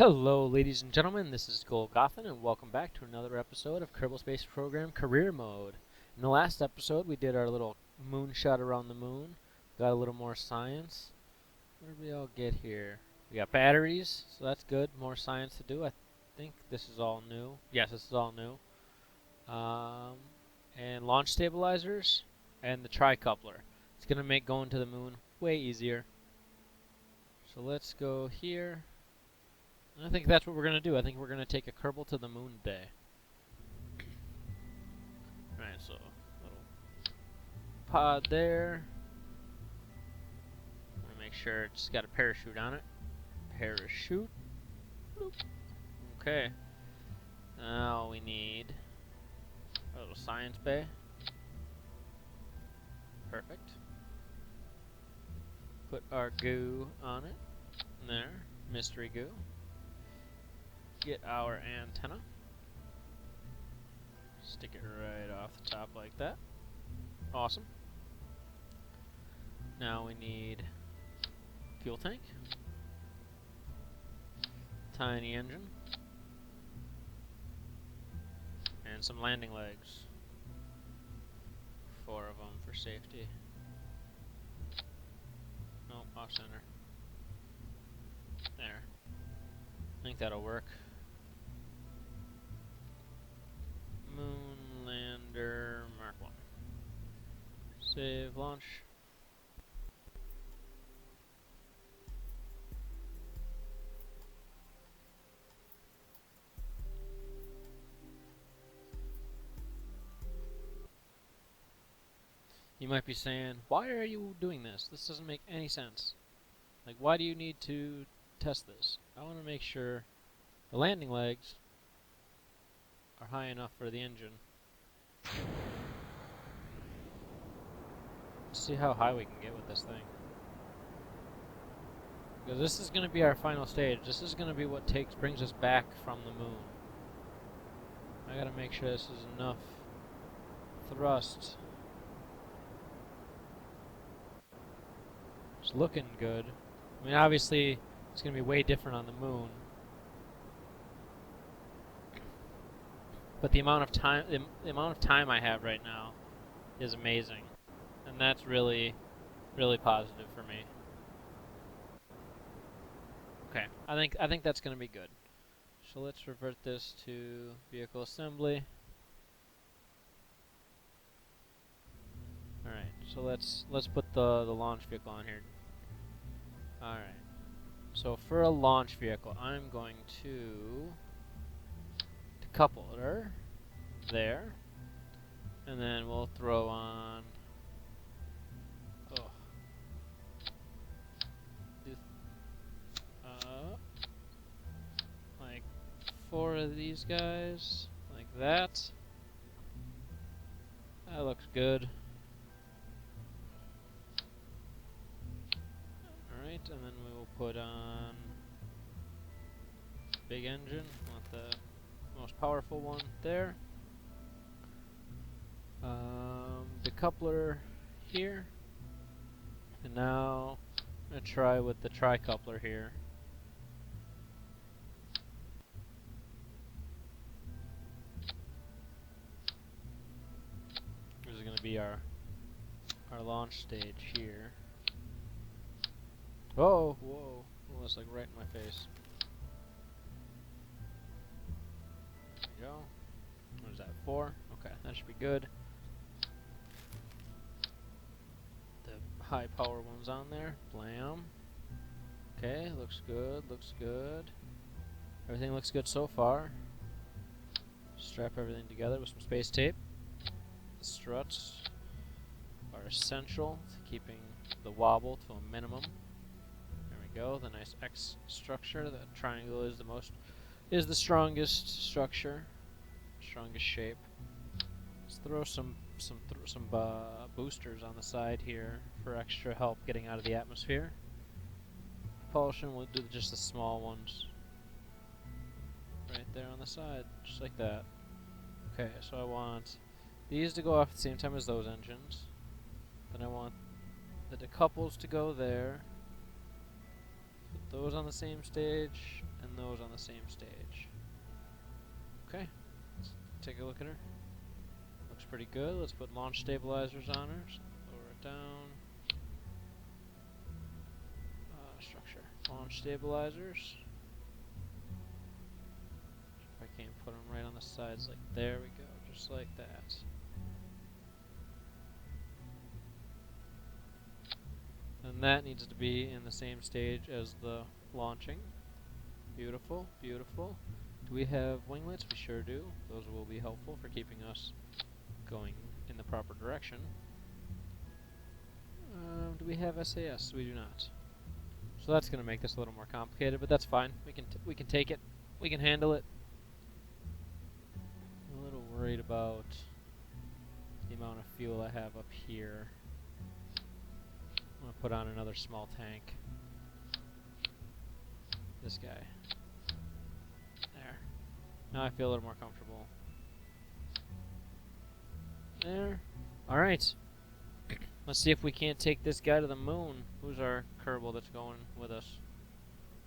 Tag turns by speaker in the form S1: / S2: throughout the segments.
S1: Hello, ladies and gentlemen, this is Golgothan, and welcome back to another episode of Kerbal Space Program Career Mode. In the last episode, we did our little moonshot around the moon, got a little more science. What did we all get here? We got batteries, so that's good, more science to do. I think this is all new. Yes, this is all new. And launch stabilizers, and the tricoupler. It's going to make going to the moon way easier. So let's go here. I think that's what we're going to do. I think we're going to take a Kerbal to the moon today. Alright, so little pod there. I want to make sure it's got a parachute on it. Parachute. Bloop. Okay. Now we need a little science bay. Perfect. Put our goo on it. There. Mystery goo. Get our antenna. Stick it right off the top like that. Awesome. Now we need fuel tank. Tiny engine. And some landing legs. 4 of them for safety. Nope, off center. There. I think that'll work. Moon Lander Mark 1. Save launch. You might be saying, why are you doing this? This doesn't make any sense. Like, why do you need to test this? I want to make sure the landing legs are high enough for the engine. Let's see how high we can get with this thing. Because this is going to be our final stage. This is going to be what brings us back from the moon. I gotta make sure this is enough thrust. It's looking good. I mean, obviously, it's going to be way different on the moon. But the amount of time I have right now is amazing, and that's really, really positive for me. Okay, I think that's going to be good. So let's revert this to vehicle assembly. All right, so let's put the launch vehicle on here. All right. So for a launch vehicle, I'm going to decoupler there, and then we'll throw on like 4 of these guys, like that. That looks good. Alright, and then we will put on big engine, want the most powerful one there. Decoupler here. And now I'm going to try with the tricoupler here. This is going to be our launch stage here. Oh, whoa. Almost like right in my face. There we go. What is that, 4? Okay, that should be good. The high power one's on there. Blam. Okay, looks good, looks good. Everything looks good so far. Strap everything together with some space tape. The struts are essential to keeping the wobble to a minimum. Go, the nice X structure. The triangle is the strongest structure, strongest shape. Let's throw some boosters on the side here for extra help getting out of the atmosphere. Propulsion, we'll do just the small ones right there on the side, just like that. Okay, so I want these to go off at the same time as those engines. Then I want the decouples to go there. Put those on the same stage, and those on the same stage. Okay, let's take a look at her. Looks pretty good. Let's put launch stabilizers on her. So lower it down. Structure. Launch stabilizers. If I can't put them right on the sides, like there we go, just like that. And that needs to be in the same stage as the launching. Beautiful, beautiful. Do we have winglets? We sure do. Those will be helpful for keeping us going in the proper direction. Do we have SAS? We do not. So that's going to make this a little more complicated, but that's fine. We can take it. We can handle it. I'm a little worried about the amount of fuel I have up here. I'm going to put on another small tank. This guy. There. Now I feel a little more comfortable. There. Alright. Let's see if we can't take this guy to the moon. Who's our Kerbal that's going with us?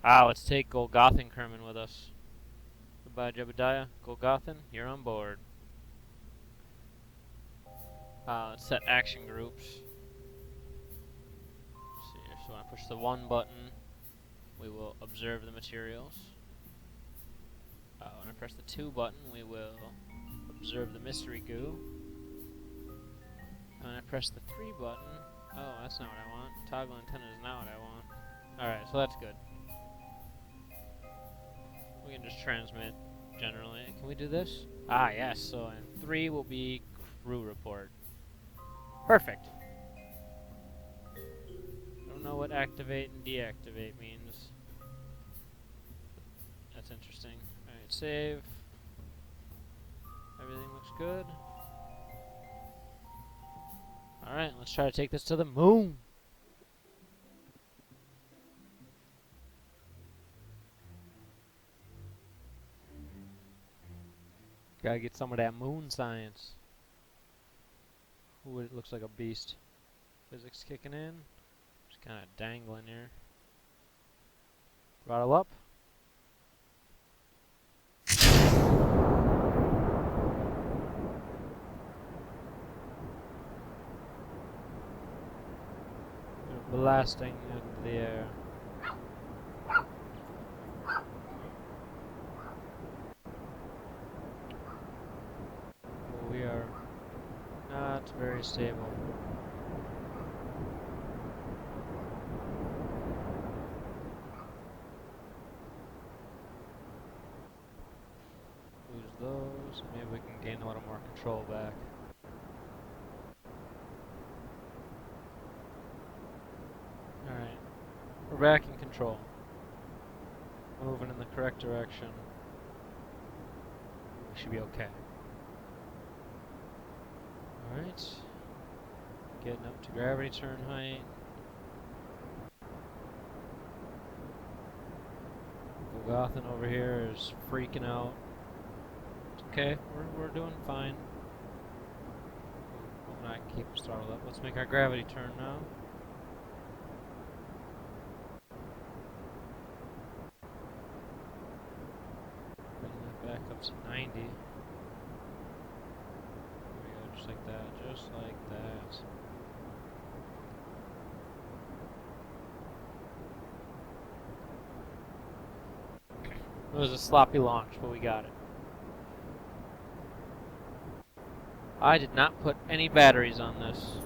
S1: Let's take Golgothan Kerman with us. Goodbye, Jebediah. Golgothan, you're on board. Let's set action groups. Let's see here. So when I push the 1 button, we will observe the materials. When I press the 2 button, we will observe the mystery goo. And when I press the 3 button, oh, that's not what I want. Toggle antenna is not what I want. Alright, so that's good. We can just transmit generally. Can we do this? Yes. So in 3 will be crew report. Perfect. I don't know what activate and deactivate means. That's interesting. Alright, save. Everything looks good. Alright, let's try to take this to the moon. Gotta get some of that moon science. Ooh, it looks like a beast. Physics kicking in. Just kind of dangling here. Throttle up. We're blasting into the air. We are not very stable. Lose those. Maybe we can gain a little more control back. Alright. We're back in control. Moving in the correct direction. We should be okay. Alright. Getting up to gravity turn height. Golgothan over here is freaking out. It's okay, we're doing fine. Ooh, I can keep the throttle up. Let's make our gravity turn now. Bring that back up to 90. There we go, just like that, just like that. It was a sloppy launch, but we got it. I did not put any batteries on this.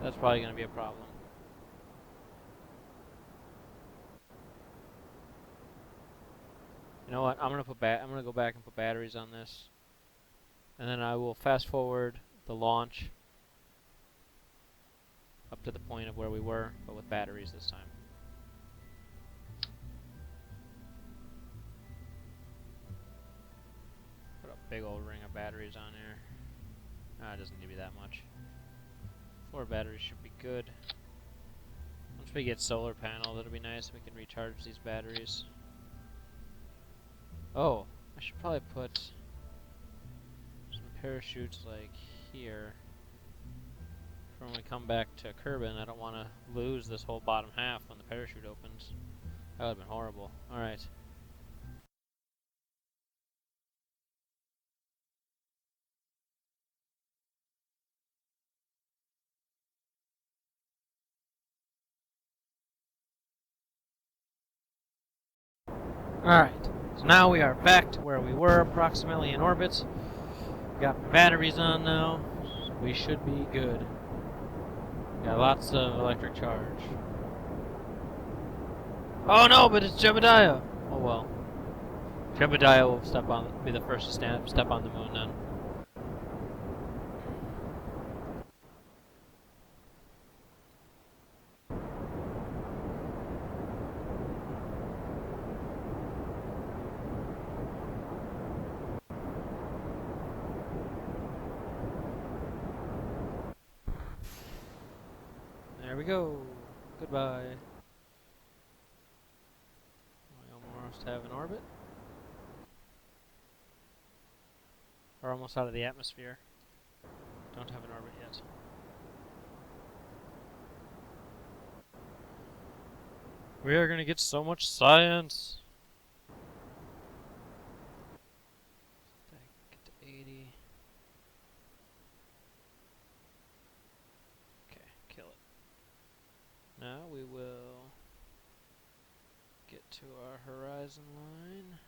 S1: That's probably going to be a problem. You know what? I'm going to go back and put batteries on this. And then I will fast forward the launch up to the point of where we were, but with batteries this time. Put a big old ring of batteries on here. It doesn't need to be that much. 4 batteries should be good. Once we get solar panels, it'll be nice. We can recharge these batteries. Oh, I should probably put some parachutes like here. for when we come back to Kerbin. I don't want to lose this whole bottom half when the parachute opens. That would have been horrible. Alright. Alright, so now we are back to where we were, approximately in orbit. Got batteries on now, so we should be good. Got lots of electric charge. Oh no, but it's Jebediah! Oh well. Jebediah will be the first to step on the moon then. There we go. Goodbye. We almost have an orbit. We're almost out of the atmosphere. Don't have an orbit yet. We are gonna get so much science. Get to 80. Okay, kill it. Now we will get to our horizon line.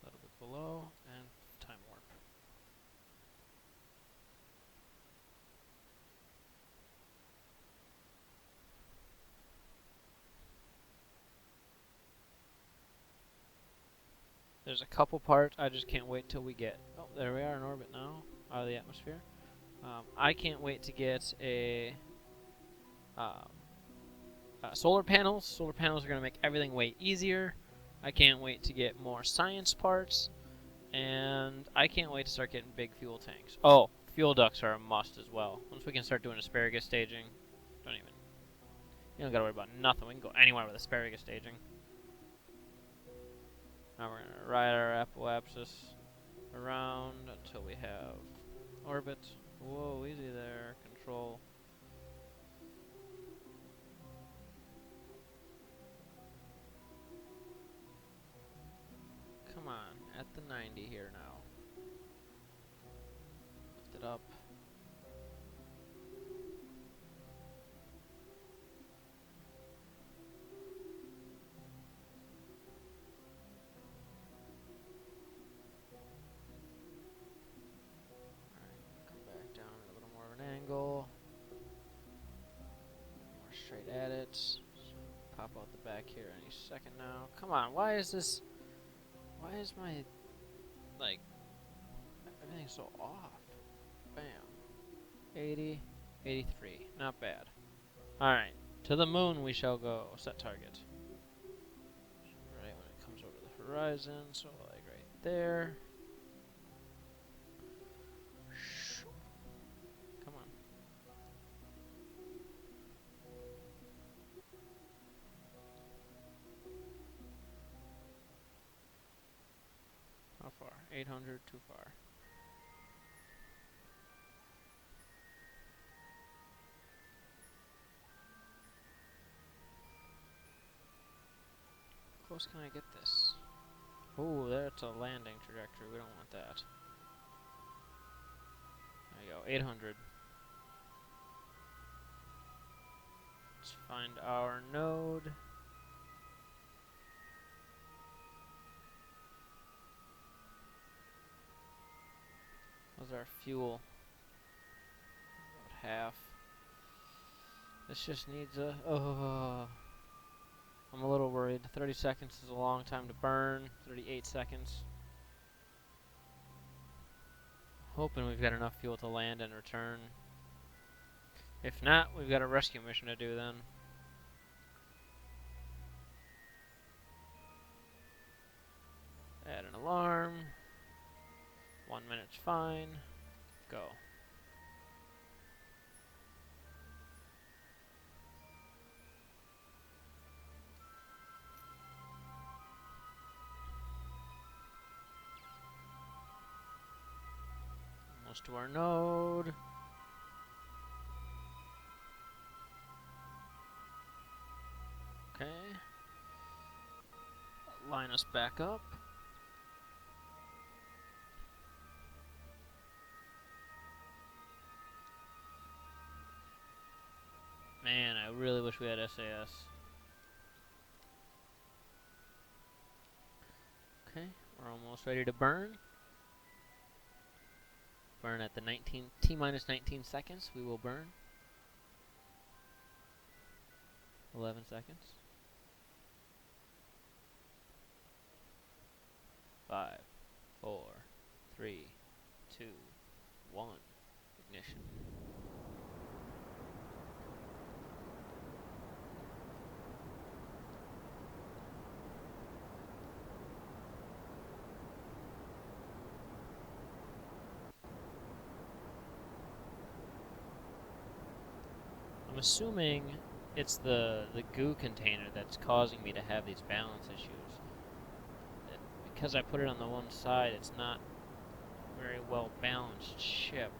S1: A little bit below, and time warp. There's a couple parts I just can't wait till we get. Oh, there we are in orbit now, out of the atmosphere. I can't wait to get solar panels. Solar panels are going to make everything way easier. I can't wait to get more science parts. And I can't wait to start getting big fuel tanks. Oh, fuel ducts are a must as well. Once we can start doing asparagus staging, you don't gotta worry about nothing. We can go anywhere with asparagus staging. Now we're gonna ride our apoapsis around until we have orbit. Whoa, easy there. Control. Come on, at the 90 here now. Lift it up. Alright, come back down at a little more of an angle. More straight at it. Pop out the back here any second now. Come on, why is my, like, everything so off? Bam. 80, 83. Not bad. Alright, to the moon we shall go. Set target. Right when it comes over the horizon, so like right there. Come on. How far? 800, too far. How close can I get this? Ooh, that's a landing trajectory. We don't want that. There you go, 800. Let's find our node. How's our fuel? About half. This just needs a... Oh, I'm a little worried. 30 seconds is a long time to burn. 38 seconds. Hoping we've got enough fuel to land and return. If not, we've got a rescue mission to do then. Add an alarm. 1 minute's fine. Go. Almost to our node. line us back up. Man, I really wish we had SAS. Okay, we're almost ready to burn. Burn at the T-minus 19 seconds. We will burn. 11 seconds. 5, 4, 3, 2, 1. Ignition. I'm assuming it's the goo container that's causing me to have these balance issues. Because I put it on the one side, it's not very well balanced ship.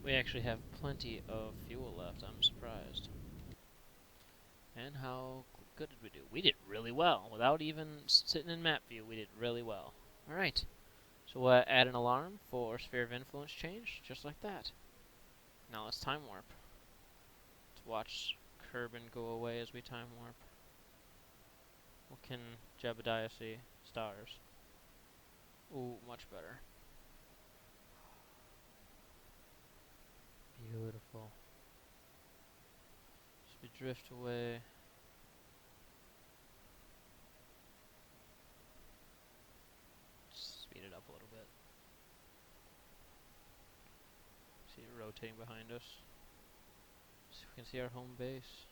S1: We actually have plenty of fuel left, I'm surprised. And how good did we do? We did really well. Without even sitting in map view, we did really well. Alright, so we'll add an alarm for Sphere of Influence change, just like that. Now let's time warp. Let's watch Kerbin go away as we time warp. What can Jebediah see? Stars. Ooh, much better. Beautiful. As we drift away. Speed it up a little bit. See it rotating behind us. See if we can see our home base.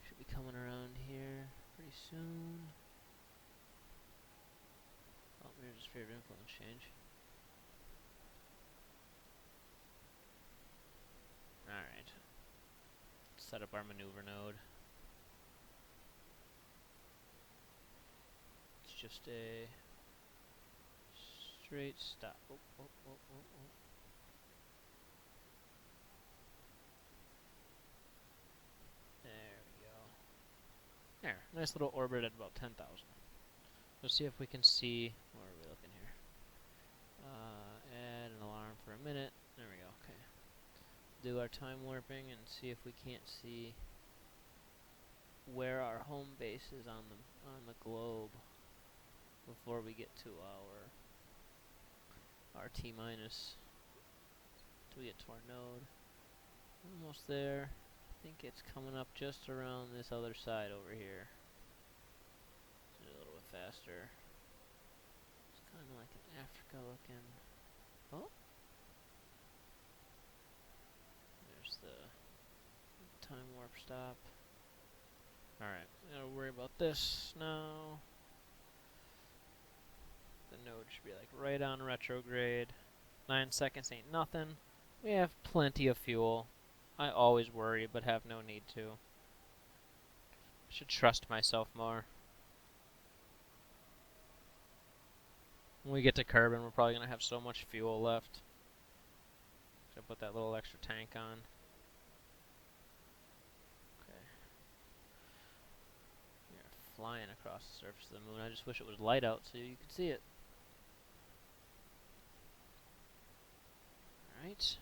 S1: Should be coming around here pretty soon. Oh, there's a Sphere of Influence change. Alright. Set up our maneuver node. It's just a straight stop. Oh, oh, oh, oh, oh. There we go. There, nice little orbit at about 10,000. Let's see if we can see. Where are we looking here? Add an alarm for a minute. There we go. Okay. Do our time warping and see if we can't see where our home base is on the globe before we get to our T minus. Till we get to our node. Almost there. I think it's coming up just around this other side over here. Do it a little bit faster. It's kind of like an Africa looking. Oh. There's the time warp stop. Alright, we gotta worry about this now. The node should be like right on retrograde. 9 seconds ain't nothing. We have plenty of fuel. I always worry, but have no need to. I should trust myself more. When we get to Kerbin, we're probably gonna have so much fuel left. So put that little extra tank on. Okay. We are flying across the surface of the moon. I just wish it was light out so you could see it. Alright.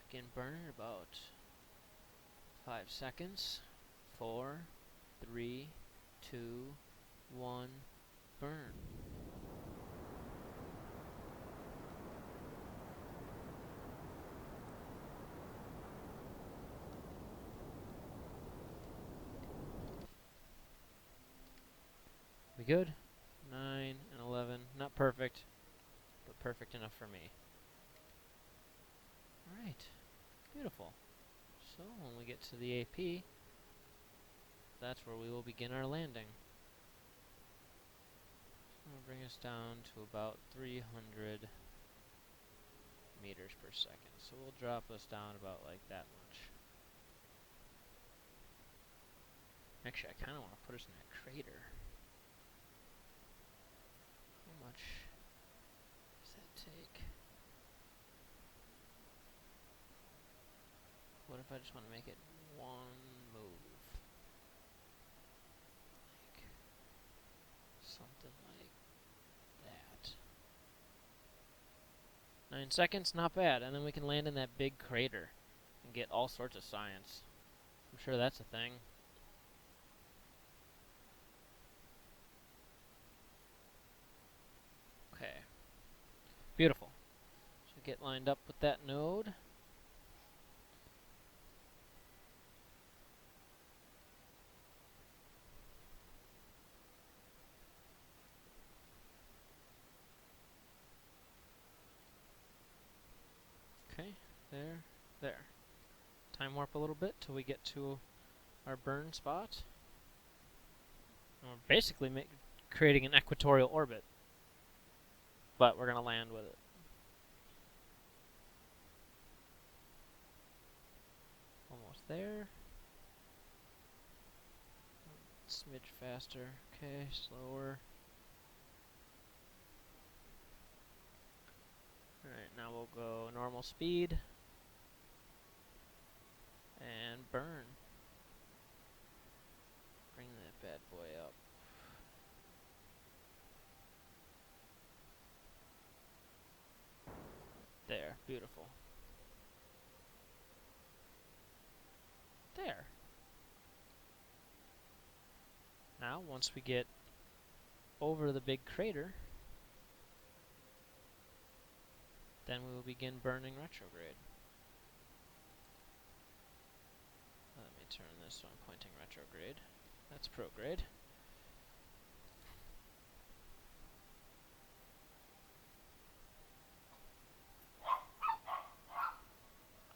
S1: Begin burning about 5 seconds. 4, 3, 2, 1, burn. We good? 9 and 11. Not perfect, but perfect enough for me. Alright. Beautiful. So, when we get to the AP, that's where we will begin our landing. So, it'll bring us down to about 300 meters per second. So, we'll drop us down about like that much. Actually, I kind of want to put us in that crater. How much does that take? What if I just want to make it one move? Like something like that. 9 seconds, not bad. And then we can land in that big crater and get all sorts of science. I'm sure that's a thing. Okay. Beautiful. So get lined up with that node. Okay, there. Time warp a little bit till we get to our burn spot. And we're basically creating an equatorial orbit, but we're going to land with it. Almost there. Smidge faster. Okay, slower. Alright, now we'll go normal speed. And burn. Bring that bad boy up. There, beautiful. There. Now, once we get over the big crater, then we will begin burning retrograde. Let me turn this so I'm pointing retrograde. That's prograde.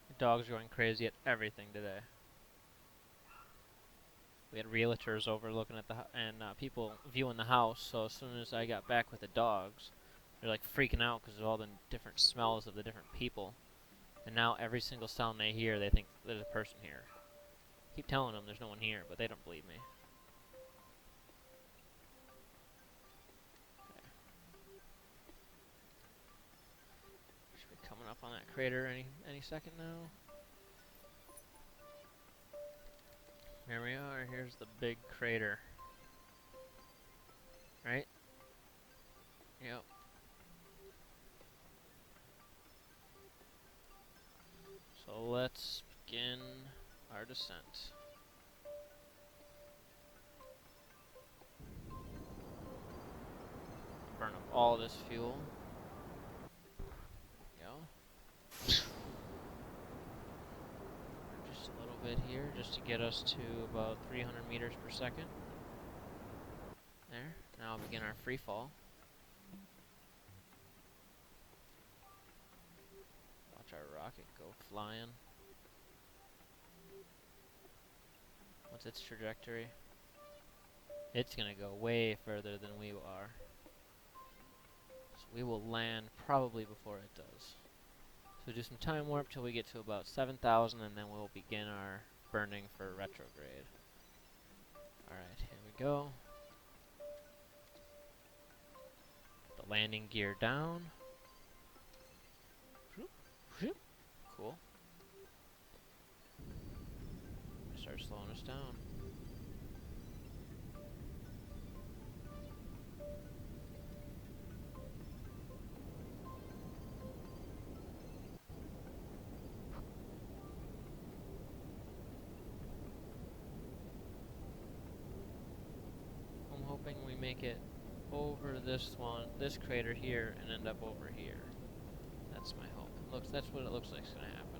S1: The dog's going crazy at everything today. We had realtors over looking at the and people viewing the house. So as soon as I got back with the dogs, they're like freaking out because of all the different smells of the different people. And now every single sound they hear, they think there's a person here. Keep telling them there's no one here, but they don't believe me. Okay. Should be coming up on that crater any second now. Here we are. Here's the big crater. Right? Yep. So let's begin our descent. Burn up all this fuel. There we go. Just a little bit here, just to get us to about 300 meters per second. There. Now I'll begin our free fall. Watch our rocket go flying. What's its trajectory? It's gonna go way further than we are. So we will land probably before it does. So do some time warp till we get to about 7,000 and then we'll begin our burning for retrograde. Alright, here we go. The landing gear down. Cool. Start slowing us down. I'm hoping we make it over this crater here, and end up over here. That's my hope. That's what it looks like is gonna happen.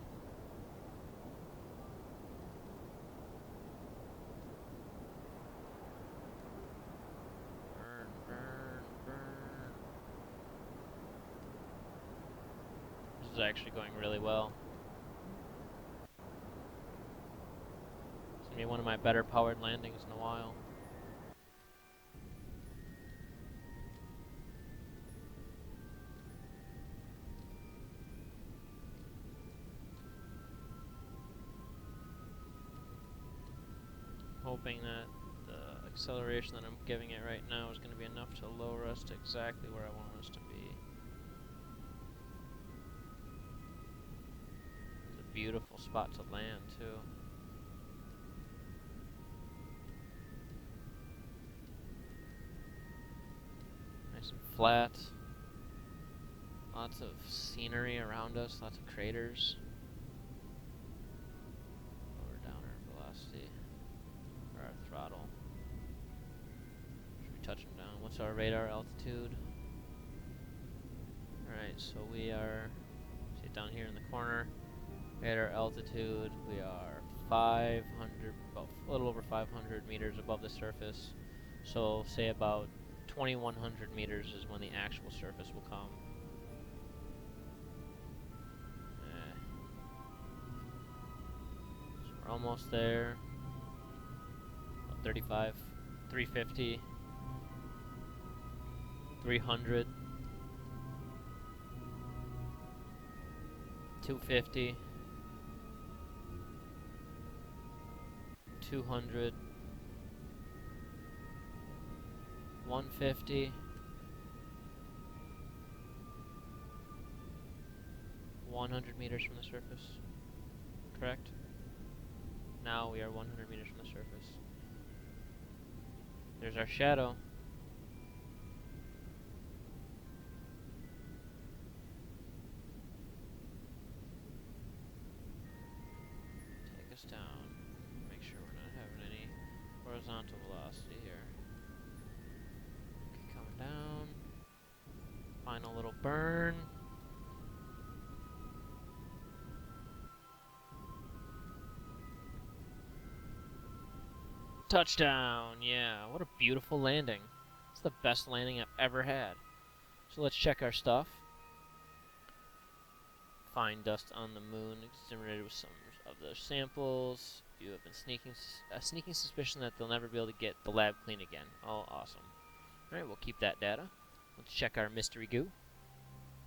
S1: Burn, burn, burn. This is actually going really well. It's gonna be one of my better powered landings in a while. Hoping that acceleration that I'm giving it right now is going to be enough to lower us to exactly where I want us to be. It's a beautiful spot to land, too. Nice and flat. Lots of scenery around us, lots of craters. Lower down our velocity, or our throttle. Should we touch them down? What's our radar altitude? Alright, so we are, see it down here in the corner, radar altitude, we are 500, about a little over 500 meters above the surface. So say about 2,100 meters is when the actual surface will come. So we're almost there. About 35, 350, 300. 250, 200, 150, 100 meters from the surface. Correct? Now we are 100 meters from the surface. There's our shadow. Down. Make sure we're not having any horizontal velocity here. Okay, coming down. Final little burn. Touchdown! Yeah, what a beautiful landing. It's the best landing I've ever had. So let's check our stuff. Fine dust on the moon exonerated with some of the samples. You have been a sneaking suspicion that they'll never be able to get the lab clean again. Oh, awesome. Alright, we'll keep that data. Let's check our mystery goo.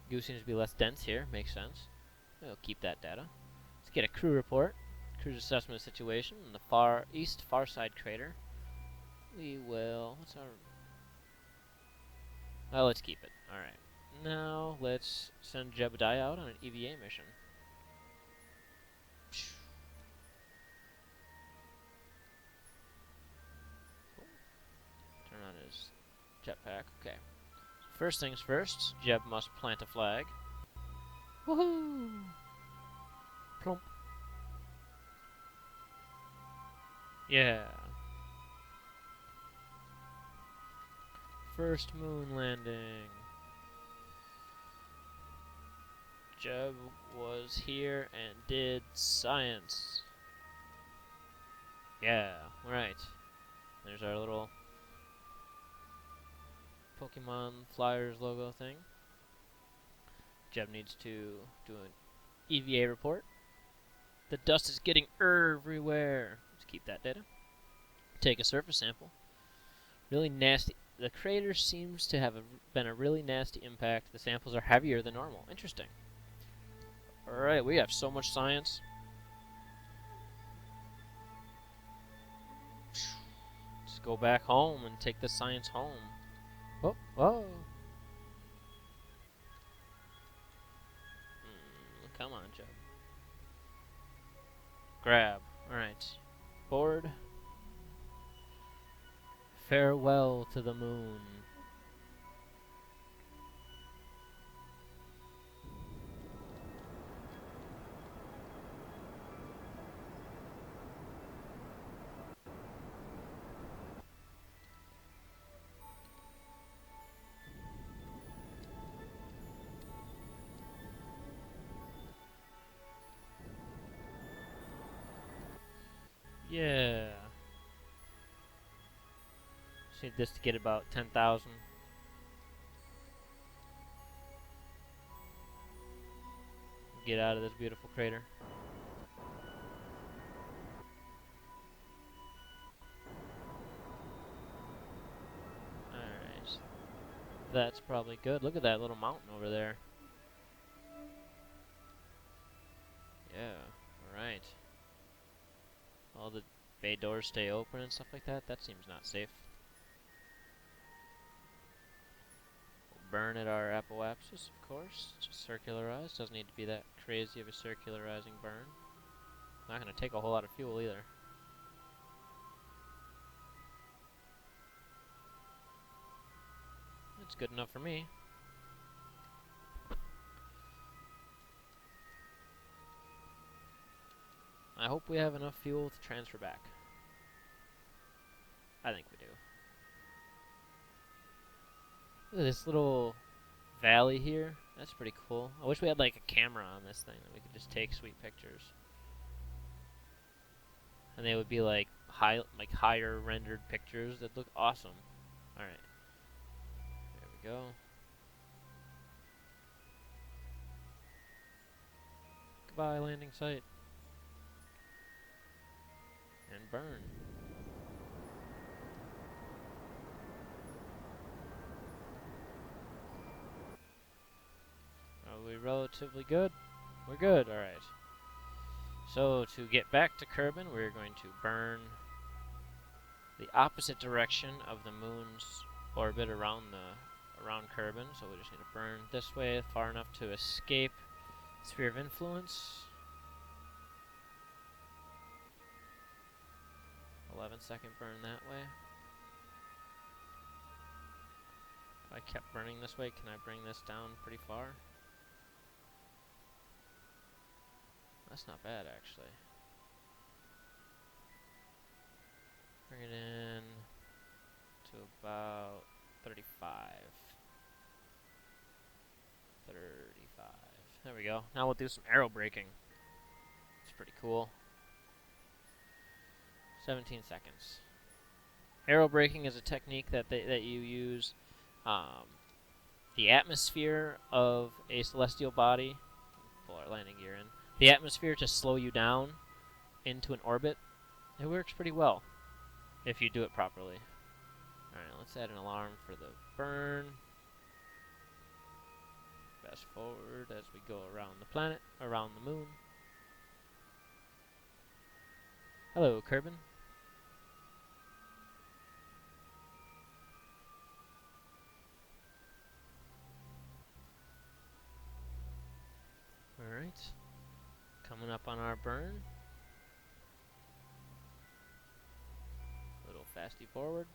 S1: Goo seems to be less dense here, makes sense. We'll keep that data. Let's get a crew report. Crew's assessment of the situation in the far side crater. We will, what's our... Well, let's keep it. Alright. Now, let's send Jebediah out on an EVA mission. Cool. Turn on his jetpack. Okay. First things first, Jeb must plant a flag. Woohoo! Plump. Yeah. First moon landing. Jeb was here and did science. Yeah, right. There's our little Pokemon Flyers logo thing. Jeb needs to do an EVA report. The dust is getting everywhere. Let's keep that data. Take a surface sample. Really nasty. The crater seems to have been a really nasty impact. The samples are heavier than normal. Interesting. Alright, we have so much science. Just go back home and take the science home. Oh, whoa. Come on, Jeb. Grab. Alright. Board. Farewell to the moon. Yeah. Just need this to get about 10,000. Get out of this beautiful crater. Alright. That's probably good. Look at that little mountain over there. Yeah, alright. All the bay doors stay open and stuff like that. That seems not safe. We'll burn at our apoapsis, of course. Just circularize. Doesn't need to be that crazy of a circularizing burn. Not going to take a whole lot of fuel either. It's good enough for me. I hope we have enough fuel to transfer back. I think we do. Look at this little valley here. That's pretty cool. I wish we had like a camera on this thing that we could just take sweet pictures. And they would be like higher rendered pictures that look awesome. Alright. There we go. Goodbye, landing site. And burn. Are we relatively good? We're good, alright. So, to get back to Kerbin, we're going to burn the opposite direction of the moon's orbit around Kerbin. So we just need to burn this way far enough to escape sphere of influence. 11-second burn that way. If I kept burning this way, can I bring this down pretty far? That's not bad, actually. Bring it in to about 35. 35. There we go. Now we'll do some aero braking. It's pretty cool. 17 seconds. Aero braking is a technique that you use the atmosphere of a celestial body. Pull our landing gear in. The atmosphere to slow you down into an orbit. It works pretty well if you do it properly. Alright, let's add an alarm for the burn. Fast forward as we go around the planet, around the moon. Hello, Kerbin. Alright. Coming up on our burn. Little fasty forward.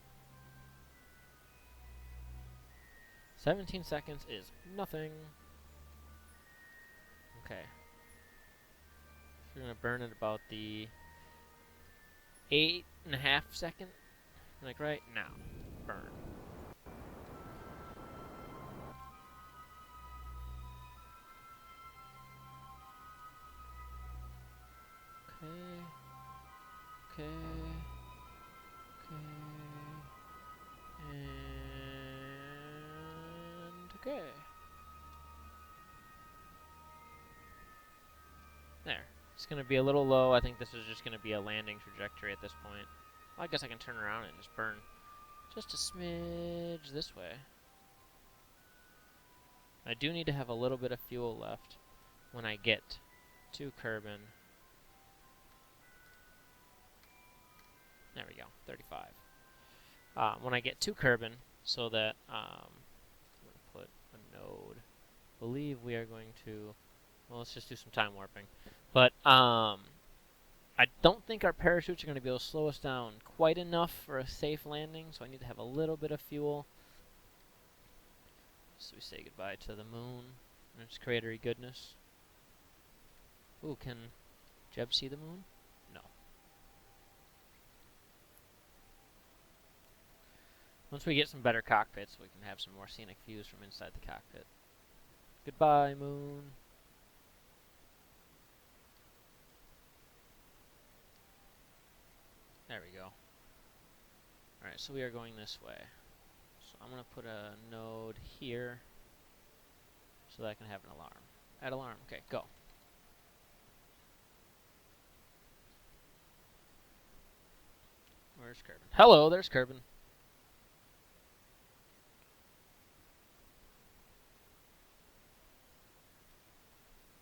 S1: 17 seconds is nothing. Okay. So we're gonna burn at about the 8.5 second. Like right now. Burn. Okay. And okay. There. It's going to be a little low. I think this is just going to be a landing trajectory at this point. Well, I guess I can turn around and just burn just a smidge this way. I do need to have a little bit of fuel left when I get to Kerbin. There we go, 35. When I get to Kerbin, so that I'm going to put a node. I believe we are going to, well, let's just do some time warping. But I don't think our parachutes are going to be able to slow us down quite enough for a safe landing, so I need to have a little bit of fuel. So we say goodbye to the moon and its cratery goodness. Ooh, can Jeb see the moon? No. Once we get some better cockpits, we can have some more scenic views from inside the cockpit. Goodbye, moon. There we go. Alright, so we are going this way. So I'm going to put a node here so that I can have an alarm. Add alarm. Okay, go. Where's Kerbin? Hello, there's Kerbin.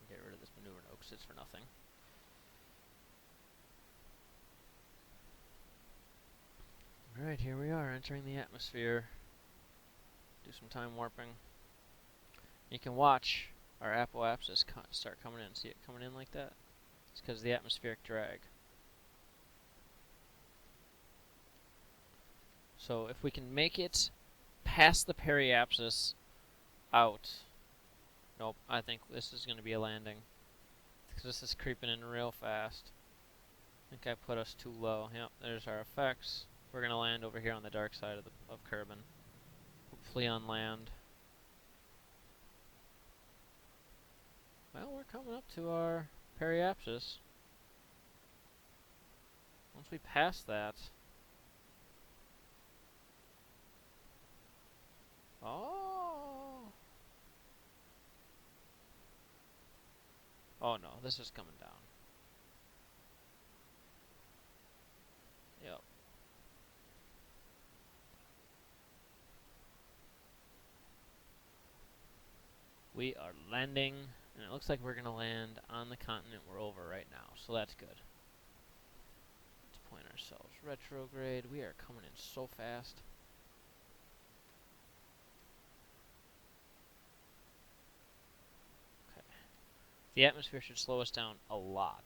S1: Get rid of this maneuver node because it's for nothing. entering the atmosphere. Do some time warping. You can watch our apoapsis start coming in. See it coming in like that? It's because of the atmospheric drag. So if we can make it past the periapsis out. Nope, I think this is going to be a landing. Because this is creeping in real fast. I think I put us too low. Yep, there's our effects. We're going to land over here on the dark side of Kerbin. Hopefully on land. Well, we're coming up to our periapsis. Once we pass that... Oh! Oh no, this is coming down. Yep. We are landing, and it looks like we're going to land on the continent we're over right now, so that's good. Let's point ourselves retrograde. We are coming in so fast. Okay. The atmosphere should slow us down a lot.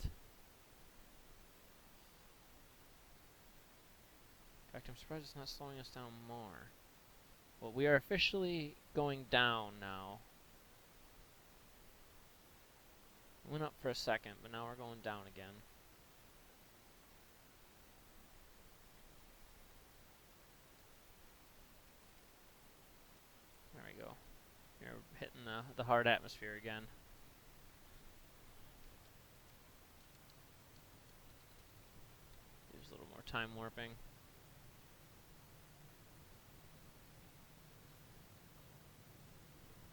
S1: In fact, I'm surprised it's not slowing us down more. Well, we are officially going down now. We went up for a second, but now we're going down again. There we go. You're hitting the hard atmosphere again. Use a little more time warping.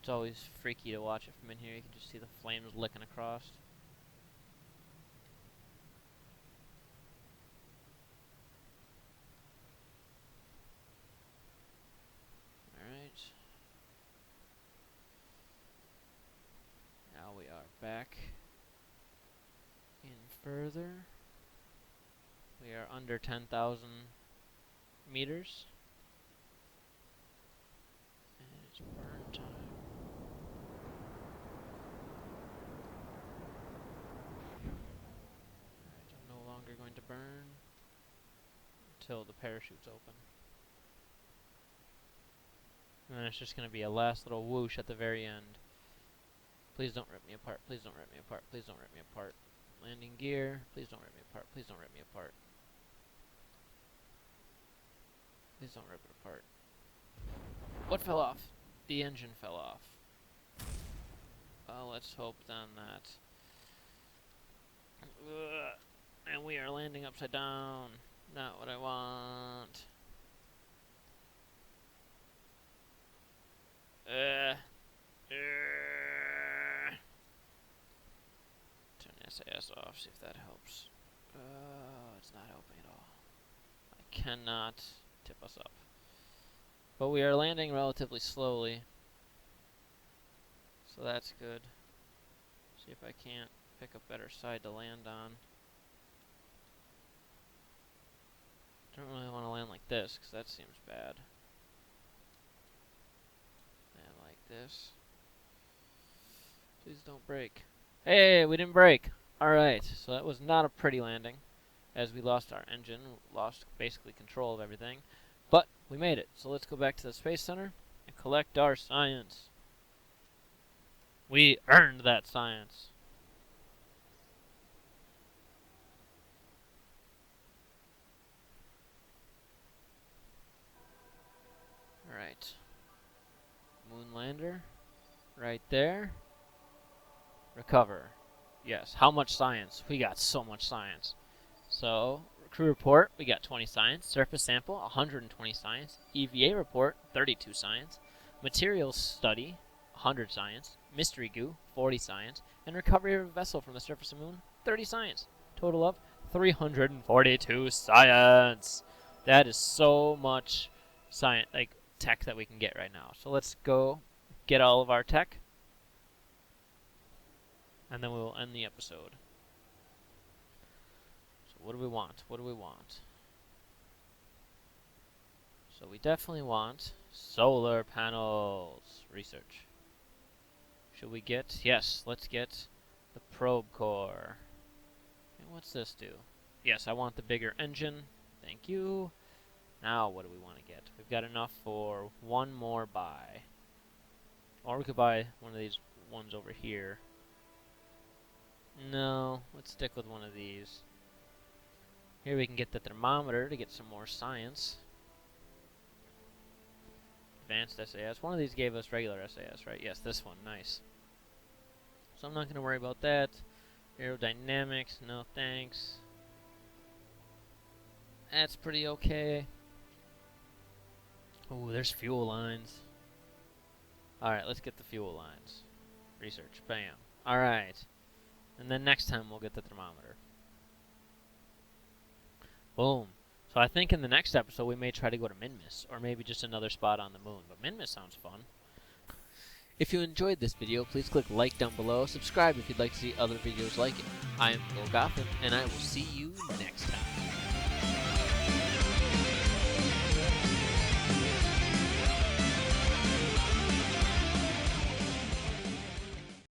S1: It's always freaky to watch it from in here. You can just see the flames licking across. Alright. Now we are back in further. We are under 10,000 meters. And it's burn time. Alright, I'm no longer going to burn until the parachute's open. And then it's just going to be a last little whoosh at the very end. Please don't rip me apart. Please don't rip me apart. Please don't rip me apart. Landing gear. Please don't rip me apart. Please don't rip me apart. Please don't rip it apart. What fell off? The engine fell off. Well, let's hope then that... And we are landing upside down. Not what I want. Turn SAS off, see if that helps. It's not helping at all. I cannot tip us up. But we are landing relatively slowly. So that's good. See if I can't pick a better side to land on. Don't really want to land like this, because that seems bad. And like this. Please don't break. Hey, we didn't break! Alright, so that was not a pretty landing, as we lost our engine, lost basically control of everything. But we made it, so let's go back to the Space Center and collect our science. We earned that science. Alright. Moon lander. Right there. Recover. Yes, how much science? We got so much science. So, crew report, we got 20 science. Surface sample, 120 science. EVA report, 32 science. Materials study, 100 science. Mystery goo, 40 science. And recovery of a vessel from the surface of the moon, 30 science. Total of 342 science. That is so much science, like tech that we can get right now. So let's go get all of our tech. And then we will end the episode. So what do we want? What do we want? So we definitely want solar panels. Research. Should we get? Yes, let's get the probe core. And what's this do? Yes, I want the bigger engine. Thank you. Now what do we want to get? We've got enough for one more buy. Or we could buy one of these ones over here. No, let's stick with one of these. Here we can get the thermometer to get some more science. Advanced SAS. One of these gave us regular SAS, right? Yes, this one. Nice. So I'm not going to worry about that. Aerodynamics, no thanks. That's pretty okay. Oh, there's fuel lines. Alright, let's get the fuel lines. Research. Bam. Alright. And then next time we'll get the thermometer. Boom. So I think in the next episode we may try to go to Minmus, or maybe just another spot on the moon. But Minmus sounds fun. If you enjoyed this video, please click like down below. Subscribe if you'd like to see other videos like it. I am Phil Gotham, and I will see you next time.